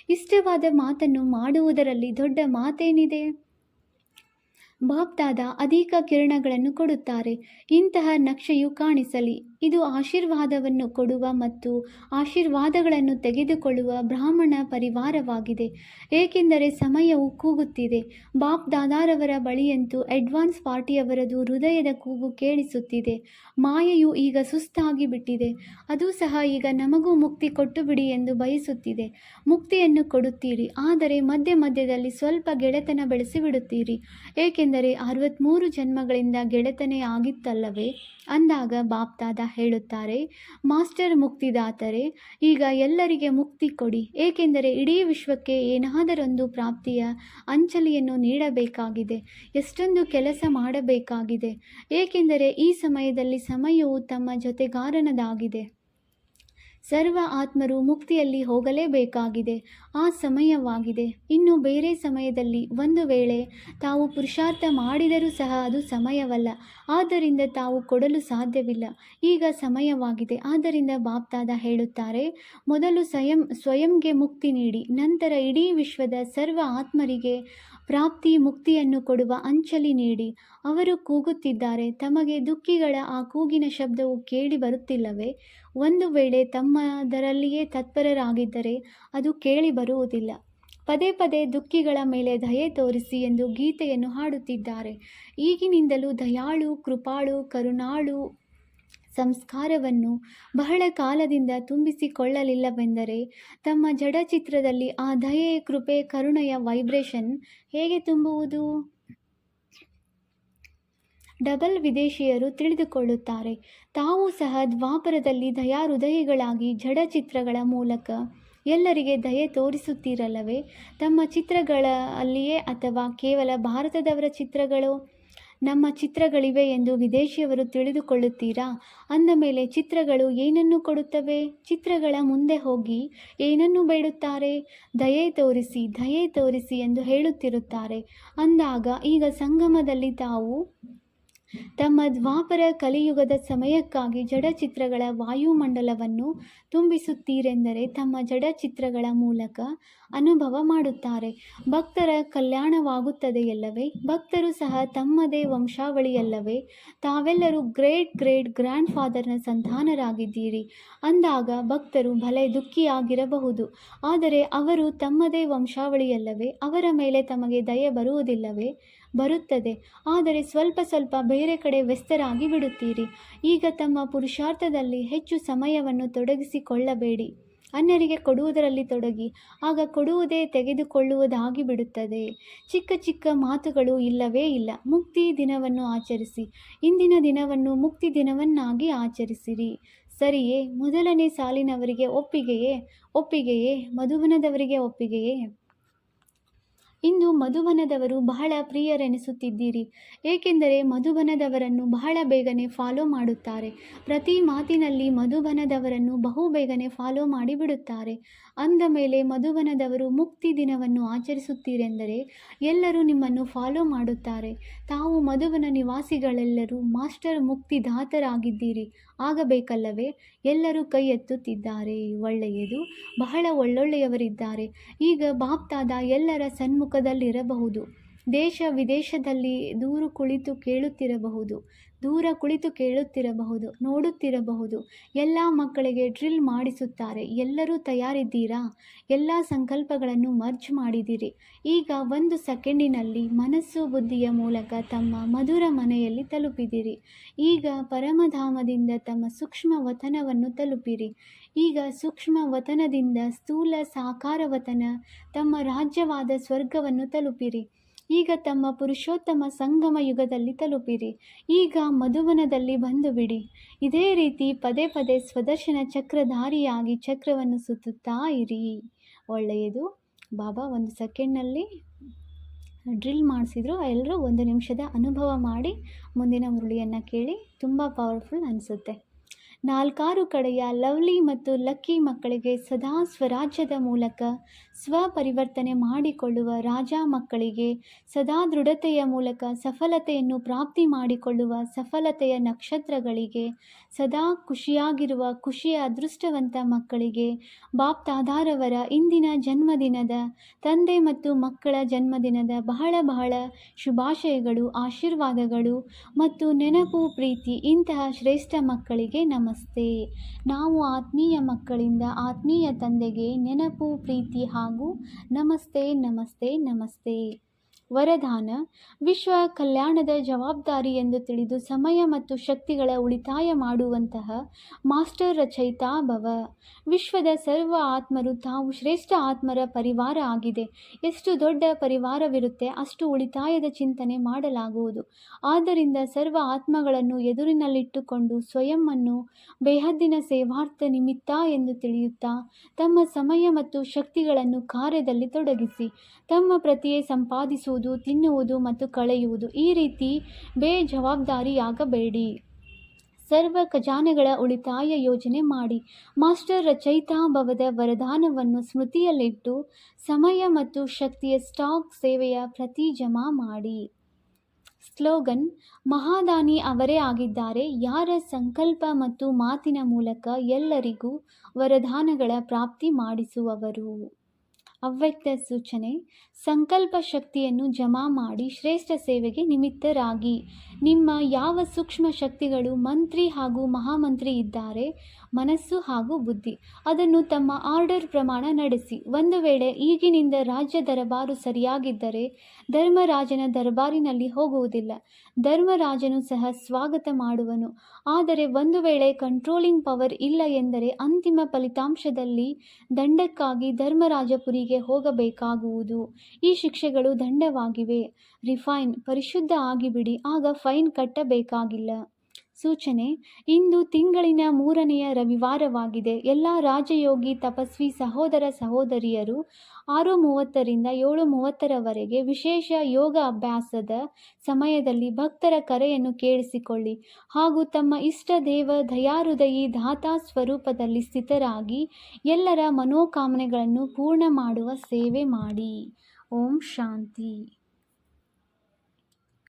ಇಷ್ಟವಾದ ಮಾತನ್ನು ಮಾಡುವುದರಲ್ಲಿ ದೊಡ್ಡ ಮಾತೇನಿದೆ? ಬಾಪ್ದಾದ ಅಧಿಕ ಕಿರಣಗಳನ್ನು ಕೊಡುತ್ತಾರೆ. ಇಂತಹ ನಕ್ಷೆಯು ಕಾಣಿಸಲಿ. ಇದು ಆಶೀರ್ವಾದವನ್ನು ಕೊಡುವ ಮತ್ತು ಆಶೀರ್ವಾದಗಳನ್ನು ತೆಗೆದುಕೊಳ್ಳುವ ಬ್ರಾಹ್ಮಣ ಪರಿವಾರವಾಗಿದೆ. ಏಕೆಂದರೆ ಸಮಯವು ಕೂಗುತ್ತಿದೆ. ಬಾಪ್ ದಾದಾರವರ ಬಳಿಯಂತೂ ಅಡ್ವಾನ್ಸ್ ಪಾರ್ಟಿಯವರದು ಹೃದಯದ ಕೂಗು ಕೇಳಿಸುತ್ತಿದೆ. ಮಾಯೆಯು ಈಗ ಸುಸ್ತಾಗಿ ಬಿಟ್ಟಿದೆ. ಅದು ಸಹ ಈಗ ನಮಗೂ ಮುಕ್ತಿ ಕೊಟ್ಟು ಬಿಡಿ ಎಂದು ಬಯಸುತ್ತಿದೆ. ಮುಕ್ತಿಯನ್ನು ಕೊಡುತ್ತೀರಿ, ಆದರೆ ಮಧ್ಯ ಮಧ್ಯದಲ್ಲಿ ಸ್ವಲ್ಪ ಗೆಳೆತನ ಬೆಳೆಸಿ ಬಿಡುತ್ತೀರಿ. ಏಕೆಂದರೆ 63 ಜನ್ಮಗಳಿಂದ ಗೆಳೆತನೆ ಆಗಿತ್ತಲ್ಲವೇ ಅಂದಾಗ ಬಾಪ್ದಾದ ಹೇಳುತ್ತಾರೆ, ಮಾಸ್ಟರ್ ಮುಕ್ತಿದಾತರೇ, ಈಗ ಎಲ್ಲರಿಗೆ ಮುಕ್ತಿ ಕೊಡಿ. ಏಕೆಂದರೆ ಇಡೀ ವಿಶ್ವಕ್ಕೆ ಏನಾದರೊಂದು ಪ್ರಾಪ್ತಿಯ ಅಂಚಲಿಯನ್ನು ನೀಡಬೇಕಾಗಿದೆ. ಎಷ್ಟೊಂದು ಕೆಲಸ ಮಾಡಬೇಕಾಗಿದೆ. ಏಕೆಂದರೆ ಈ ಸಮಯದಲ್ಲಿ ಸಮಯವು ತಮ್ಮ ಜೊತೆಗಾರನದಾಗಿದೆ. ಸರ್ವ ಆತ್ಮರು ಮುಕ್ತಿಯಲ್ಲಿ ಹೋಗಲೇಬೇಕಾಗಿದೆ. ಆ ಸಮಯವಾಗಿದೆ. ಇನ್ನು ಬೇರೆ ಸಮಯದಲ್ಲಿ ಒಂದು ವೇಳೆ ತಾವು ಪುರುಷಾರ್ಥ ಮಾಡಿದರೂ ಸಹ ಅದು ಸಮಯವಲ್ಲ. ಆದ್ದರಿಂದ ತಾವು ಕೊಡಲು ಸಾಧ್ಯವಿಲ್ಲ. ಈಗ ಸಮಯವಾಗಿದೆ. ಆದ್ದರಿಂದ ಬಾಪ್ದಾದ ಹೇಳುತ್ತಾರೆ, ಮೊದಲು ಸ್ವಯಂಗೆ ಮುಕ್ತಿ ನೀಡಿ, ನಂತರ ಇಡೀ ವಿಶ್ವದ ಸರ್ವ ಆತ್ಮರಿಗೆ ಪ್ರಾಪ್ತಿ ಮುಕ್ತಿಯನ್ನು ಕೊಡುವ ಅಂಚಲಿ ನೀಡಿ. ಅವರು ಕೂಗುತ್ತಿದ್ದಾರೆ. ತಮಗೆ ದುಃಖಿಗಳ ಆ ಕೂಗಿನ ಶಬ್ದವು ಕೇಳಿ ಬರುತ್ತಿಲ್ಲವೇ? ಒಂದು ವೇಳೆ ತಮ್ಮದರಲ್ಲಿಯೇ ತತ್ಪರರಾಗಿದ್ದರೆ ಅದು ಕೇಳಿ ಬರುವುದಿಲ್ಲ. ಪದೇ ಪದೇ ದುಃಖಿಗಳ ಮೇಲೆ ದಯೆ ತೋರಿಸಿ ಎಂದು ಗೀತೆಯನ್ನು ಹಾಡುತ್ತಿದ್ದಾರೆ. ಈಗಿನಿಂದಲೂ ದಯಾಳು, ಕೃಪಾಳು, ಕರುಣಾಳು ಸಂಸ್ಕಾರವನ್ನು ಬಹಳ ಕಾಲದಿಂದ ತುಂಬಿಸಿಕೊಳ್ಳಲಿಲ್ಲವೆಂದರೆ ತಮ್ಮ ಜಡಚಿತ್ರದಲ್ಲಿ ಆ ದಯೆ, ಕೃಪೆ, ಕರುಣೆಯ ವೈಬ್ರೇಷನ್ ಹೇಗೆ ತುಂಬುವುದು? ಡಬಲ್ ವಿದೇಶಿಯರು ತಿಳಿದುಕೊಳ್ಳುತ್ತಾರೆ. ತಾವು ಸಹ ದ್ವಾಪರದಲ್ಲಿ ದಯಾಹೃದಯಿಗಳಾಗಿ ಜಡಚಿತ್ರಗಳ ಮೂಲಕ ಎಲ್ಲರಿಗೆ ದಯೆ ತೋರಿಸುತ್ತೀರಲ್ಲವೇ? ತಮ್ಮ ಚಿತ್ರಗಳಲ್ಲಿಯೇ ಅಥವಾ ಕೇವಲ ಭಾರತದವರ ಚಿತ್ರಗಳೋ? ನಮ್ಮ ಚಿತ್ರಗಳಿವೆ ಎಂದು ವಿದೇಶಿಯವರು ತಿಳಿದುಕೊಳ್ಳುತ್ತೀರಾ? ಅಂದ ಮೇಲೆ ಚಿತ್ರಗಳು ಏನನ್ನು ಕೊಡುತ್ತವೆ? ಚಿತ್ರಗಳ ಮುಂದೆ ಹೋಗಿ ಏನನ್ನು ಬೇಡುತ್ತಾರೆ? ದಯೆ ತೋರಿಸಿ, ದಯೆ ತೋರಿಸಿ ಎಂದು ಹೇಳುತ್ತಿರುತ್ತಾರೆ. ಅಂದಾಗ ಈಗ ಸಂಗಮದಲ್ಲಿ ತಾವು ತಮ್ಮ ದ್ವಾಪರ ಕಲಿಯುಗದ ಸಮಯಕ್ಕಾಗಿ ಜಡಚಿತ್ರಗಳ ವಾಯುಮಂಡಲವನ್ನು ತುಂಬಿಸುತ್ತೀರೆಂದರೆ ತಮ್ಮ ಜಡಚಿತ್ರಗಳ ಮೂಲಕ ಅನುಭವ ಮಾಡುತ್ತಾರೆ. ಭಕ್ತರ ಕಲ್ಯಾಣವಾಗುತ್ತದೆಯಲ್ಲವೇ? ಭಕ್ತರು ಸಹ ತಮ್ಮದೇ ವಂಶಾವಳಿಯಲ್ಲವೇ? ತಾವೆಲ್ಲರೂ ಗ್ರೇಟ್ ಗ್ರೇಟ್ ಗ್ರ್ಯಾಂಡ್ ಫಾದರ್ನ ಸಂತಾನರಾಗಿದ್ದೀರಿ. ಅಂದಾಗ ಭಕ್ತರು ಭಲೆ ದುಃಖಿಯಾಗಿರಬಹುದು, ಆದರೆ ಅವರು ತಮ್ಮದೇ ವಂಶಾವಳಿಯಲ್ಲವೇ? ಅವರ ಮೇಲೆ ತಮಗೆ ದಯೆ ಬರುವುದಿಲ್ಲವೇ? ಬರುತ್ತದೆ, ಆದರೆ ಸ್ವಲ್ಪ ಸ್ವಲ್ಪ ಬೇರೆ ಕಡೆ ವ್ಯಸ್ತರಾಗಿ ಬಿಡುತ್ತೀರಿ. ಈಗ ತಮ್ಮ ಪುರುಷಾರ್ಥದಲ್ಲಿ ಹೆಚ್ಚು ಸಮಯವನ್ನು ತೊಡಗಿಸಿಕೊಳ್ಳಬೇಡಿ. ಅನ್ಯರಿಗೆ ಕೊಡುವುದರಲ್ಲಿ ತೊಡಗಿ. ಆಗ ಕೊಡುವುದೇ ತೆಗೆದುಕೊಳ್ಳುವುದಾಗಿ ಬಿಡುತ್ತದೆ. ಚಿಕ್ಕ ಚಿಕ್ಕ ಮಾತುಗಳು ಇಲ್ಲವೇ ಇಲ್ಲ. ಮುಕ್ತಿ ದಿನವನ್ನು ಆಚರಿಸಿ. ಇಂದಿನ ದಿನವನ್ನು ಮುಕ್ತಿ ದಿನವನ್ನಾಗಿ ಆಚರಿಸಿರಿ. ಸರಿಯೇ? ಮೊದಲನೇ ಸಾಲಿನವರಿಗೆ ಒಪ್ಪಿಗೆಯೇ? ಒಪ್ಪಿಗೆಯೇ? ಮಧುಬನದವರಿಗೆ ಒಪ್ಪಿಗೆಯೇ? ಇಂದು ಮಧುಬನದವರು ಬಹಳ ಪ್ರಿಯರೆನಿಸುತ್ತಿದ್ದೀರಿ. ಏಕೆಂದರೆ ಮಧುಬನದವರನ್ನು ಬಹಳ ಬೇಗನೆ ಫಾಲೋ ಮಾಡುತ್ತಾರೆ. ಪ್ರತಿ ಮಾತಿನಲ್ಲಿ ಮಧುಬನದವರನ್ನು ಬಹು ಬೇಗನೆ ಫಾಲೋ ಮಾಡಿಬಿಡುತ್ತಾರೆ. ಅಂದ ಮೇಲೆ ಮಧುಬನದವರು ಮುಕ್ತಿ ದಿನವನ್ನು ಆಚರಿಸುತ್ತೀರೆಂದರೆ ಎಲ್ಲರೂ ನಿಮ್ಮನ್ನು ಫಾಲೋ ಮಾಡುತ್ತಾರೆ. ತಾವು ಮಧುಬನ ನಿವಾಸಿಗಳೆಲ್ಲರೂ ಮಾಸ್ಟರ್ ಮುಕ್ತಿದಾತರಾಗಿದ್ದೀರಿ ಆಗಬೇಕಲ್ಲವೇ? ಎಲ್ಲರೂ ಕೈ ಎತ್ತುತ್ತಿದ್ದಾರೆ. ಒಳ್ಳೆಯದು, ಬಹಳ ಒಳ್ಳೊಳ್ಳೆಯವರಿದ್ದಾರೆ. ಈಗ ಬಾಪ್ದಾದ ಎಲ್ಲರ ಸನ್ಮುಖದಲ್ಲಿರಬಹುದು. ದೇಶ ವಿದೇಶದಲ್ಲಿ ದೂರ ಕುಳಿತು ಕೇಳುತ್ತಿರಬಹುದು, ನೋಡುತ್ತಿರಬಹುದು. ಎಲ್ಲ ಮಕ್ಕಳಿಗೆ ಡ್ರಿಲ್ ಮಾಡಿಸುತ್ತಾರೆ. ಎಲ್ಲರೂ ತಯಾರಿದ್ದೀರಾ? ಎಲ್ಲ ಸಂಕಲ್ಪಗಳನ್ನು ಮರ್ಜ್ ಮಾಡಿದಿರಿ. ಈಗ 1 ಸೆಕೆಂಡಿನಲ್ಲಿ ಮನಸ್ಸು ಬುದ್ಧಿಯ ಮೂಲಕ ತಮ್ಮ ಮಧುರ ಮನೆಯಲ್ಲಿ ತಲುಪಿದಿರಿ. ಈಗ ಪರಮಧಾಮದಿಂದ ತಮ್ಮ ಸೂಕ್ಷ್ಮ ವತನವನ್ನು ತಲುಪಿರಿ. ಈಗ ಸೂಕ್ಷ್ಮ ವತನದಿಂದ ಸ್ಥೂಲ ಸಾಕಾರ ವತನ, ತಮ್ಮ ರಾಜ್ಯವಾದ ಸ್ವರ್ಗವನ್ನು ತಲುಪಿರಿ. ಈಗ ತಮ್ಮ ಪುರುಷೋತ್ತಮ ಸಂಗಮ ಯುಗದಲ್ಲಿ ತಲುಪಿರಿ. ಈಗ ಮಧುಬನದಲ್ಲಿ ಬಂದು ಬಿಡಿ. ಇದೇ ರೀತಿ ಪದೇ ಪದೇ ಸ್ವದರ್ಶನ ಚಕ್ರಧಾರಿಯಾಗಿ ಚಕ್ರವನ್ನು ಸುತ್ತುತ್ತಾ ಇರಿ. ಒಳ್ಳೆಯದು. ಬಾಬಾ 1 ಸೆಕೆಂಡ್ನಲ್ಲಿ ಡ್ರಿಲ್ ಮಾಡಿಸಿದ್ರು. ಎಲ್ಲರೂ 1 ನಿಮಿಷದ ಅನುಭವ ಮಾಡಿ ಮುಂದಿನ ಮುರಳಿಯನ್ನು ಕೇಳಿ. ತುಂಬ ಪವರ್ಫುಲ್ ಅನಿಸುತ್ತೆ. 4 ಕಡೆಯ ಲವ್ಲಿ ಮತ್ತು ಲಕ್ಕಿ ಮಕ್ಕಳಿಗೆ ಸದಾ ಸ್ವರಾಜ್ಯದ ಮೂಲಕ ಸ್ವಪರಿವರ್ತನೆ ಮಾಡಿಕೊಳ್ಳುವ ರಾಜ ಮಕ್ಕಳಿಗೆ ಸದಾ ದೃಢತೆಯ ಮೂಲಕ ಸಫಲತೆಯನ್ನು ಪ್ರಾಪ್ತಿ ಮಾಡಿಕೊಳ್ಳುವ ಸಫಲತೆಯ ನಕ್ಷತ್ರಗಳಿಗೆ ಸದಾ ಖುಷಿಯಾಗಿರುವ ಖುಷಿಯ ಅದೃಷ್ಟವಂತ ಮಕ್ಕಳಿಗೆ ಬಾಪ್ತಾದಾರವರ ಇಂದಿನ ಜನ್ಮದಿನದ ತಂದೆ ಮತ್ತು ಮಕ್ಕಳ ಜನ್ಮದಿನದ ಬಹಳ ಬಹಳ ಶುಭಾಶಯಗಳು, ಆಶೀರ್ವಾದಗಳು ಮತ್ತು ನೆನಪು, ಪ್ರೀತಿ. ಇಂತಹ ಶ್ರೇಷ್ಠ ಮಕ್ಕಳಿಗೆ ನಮಸ್ತೆ. ನಾವು ಆತ್ಮೀಯ ಮಕ್ಕಳಿಂದ ಆತ್ಮೀಯ ತಂದೆಗೆ ನೆನಪು, ಪ್ರೀತಿ ಹಾಗೂ ನಮಸ್ತೆ ನಮಸ್ತೆ ನಮಸ್ತೆ. ವರದಾನ: ವಿಶ್ವ ಕಲ್ಯಾಣದ ಜವಾಬ್ದಾರಿ ಎಂದು ತಿಳಿದು ಸಮಯ ಮತ್ತು ಶಕ್ತಿಗಳ ಉಳಿತಾಯ ಮಾಡುವಂತಹ ಮಾಸ್ಟರ್ ರಚಯಿತಾ ಭವ. ವಿಶ್ವದ ಸರ್ವ ಆತ್ಮರು ತಾವು ಶ್ರೇಷ್ಠ ಆತ್ಮರ ಪರಿವಾರ ಆಗಿದೆ. ಎಷ್ಟು ದೊಡ್ಡ ಪರಿವಾರವಿರುತ್ತೆ ಅಷ್ಟು ಉಳಿತಾಯದ ಚಿಂತನೆ ಮಾಡಲಾಗುವುದು. ಆದ್ದರಿಂದ ಸರ್ವ ಆತ್ಮಗಳನ್ನು ಎದುರಿನಲ್ಲಿಟ್ಟುಕೊಂಡು ಸ್ವಯಂವನ್ನು ಬೇಹದ್ದಿನ ಸೇವಾರ್ಥ ನಿಮಿತ್ತ ಎಂದು ತಿಳಿಯುತ್ತಾ ತಮ್ಮ ಸಮಯ ಮತ್ತು ಶಕ್ತಿಗಳನ್ನು ಕಾರ್ಯದಲ್ಲಿ ತೊಡಗಿಸಿ ತಮ್ಮ ಪ್ರತಿಯೇ ಸಂಪಾದಿಸುವುದು, ತಿನ್ನುವುದು ಮತ್ತು ಕಳೆಯುವುದು. ಈ ರೀತಿ ಬೇಜವಾಬ್ದಾರಿಯಾಗಬೇಡಿ. ಸರ್ವ ಖಜಾನೆಗಳ ಉಳಿತಾಯ ಯೋಜನೆ ಮಾಡಿ ಮಾಸ್ಟರ್ ರಚಯಿತಾ ಭವದ ವರದಾನವನ್ನು ಸ್ಮೃತಿಯಲ್ಲಿಟ್ಟು ಸಮಯ ಮತ್ತು ಶಕ್ತಿಯ ಸ್ಟಾಕ್ ಸೇವೆಯ ಪ್ರತಿ ಜಮಾ ಮಾಡಿ. ಸ್ಲೋಗನ್: ಮಹಾದಾನಿ ಅವರೇ ಆಗಿದ್ದಾರೆ, ಯಾರ ಸಂಕಲ್ಪ ಮತ್ತು ಮಾತಿನ ಮೂಲಕ ಎಲ್ಲರಿಗೂ ವರದಾನಗಳ ಪ್ರಾಪ್ತಿ ಮಾಡಿಸುವವರು. ಅವ್ಯಕ್ತ ಸೂಚನೆ: ಸಂಕಲ್ಪ ಶಕ್ತಿಯನ್ನು ಜಮಾ ಮಾಡಿ ಶ್ರೇಷ್ಠ ಸೇವೆಗೆ ನಿಮಿತ್ತರಾಗಿ. ನಿಮ್ಮ ಯಾವ ಸೂಕ್ಷ್ಮ ಶಕ್ತಿಗಳು ಮಂತ್ರಿ ಹಾಗೂ ಮಹಾಮಂತ್ರಿ ಇದ್ದಾರೆ, ಮನಸ್ಸು ಹಾಗೂ ಬುದ್ಧಿ, ಅದನ್ನು ತಮ್ಮ ಆರ್ಡರ್ ಪ್ರಮಾಣ ನಡೆಸಿ. ಒಂದು ವೇಳೆ ಈಗಿನಿಂದ ರಾಜ್ಯ ದರಬಾರು ಸರಿಯಾಗಿದ್ದರೆ ಧರ್ಮರಾಜನ ದರ್ಬಾರಿನಲ್ಲಿ ಹೋಗುವುದಿಲ್ಲ. ಧರ್ಮರಾಜನು ಸಹ ಸ್ವಾಗತ ಮಾಡುವನು. ಆದರೆ ಒಂದು ವೇಳೆ ಕಂಟ್ರೋಲಿಂಗ್ ಪವರ್ ಇಲ್ಲ ಎಂದರೆ ಅಂತಿಮ ಫಲಿತಾಂಶದಲ್ಲಿ ದಂಡಕ್ಕಾಗಿ ಧರ್ಮರಾಜಪುರಿಗೆ ಹೋಗಬೇಕಾಗುವುದು. ಈ ಶಿಕ್ಷೆಗಳು ದಂಡವಾಗಿವೆ. ರಿಫೈನ್: ಪರಿಶುದ್ಧ ಆಗಿಬಿಡಿ, ಆಗ ಫೈನ್ ಕಟ್ಟಬೇಕಾಗಿಲ್ಲ. ಸೂಚನೆ: ಇಂದು ತಿಂಗಳಿನ 3ನೆಯ ರವಿವಾರವಾಗಿದೆ. ಎಲ್ಲ ರಾಜಯೋಗಿ ತಪಸ್ವಿ ಸಹೋದರ ಸಹೋದರಿಯರು 6:30 ರಿಂದ 7:30 ವಿಶೇಷ ಯೋಗ ಅಭ್ಯಾಸದ ಸಮಯದಲ್ಲಿ ಭಕ್ತರ ಕರೆಯನ್ನು ಕೇಳಿಸಿಕೊಳ್ಳಿ ಹಾಗೂ ತಮ್ಮ ಇಷ್ಟ ದೇವ ದಯಾಹೃದಯಿ ಧಾತಾ ಸ್ವರೂಪದಲ್ಲಿ ಸ್ಥಿತರಾಗಿ ಎಲ್ಲರ ಮನೋಕಾಮನೆಗಳನ್ನು ಪೂರ್ಣ ಮಾಡುವ ಸೇವೆ ಮಾಡಿ. ಓಂ ಶಾಂತಿ.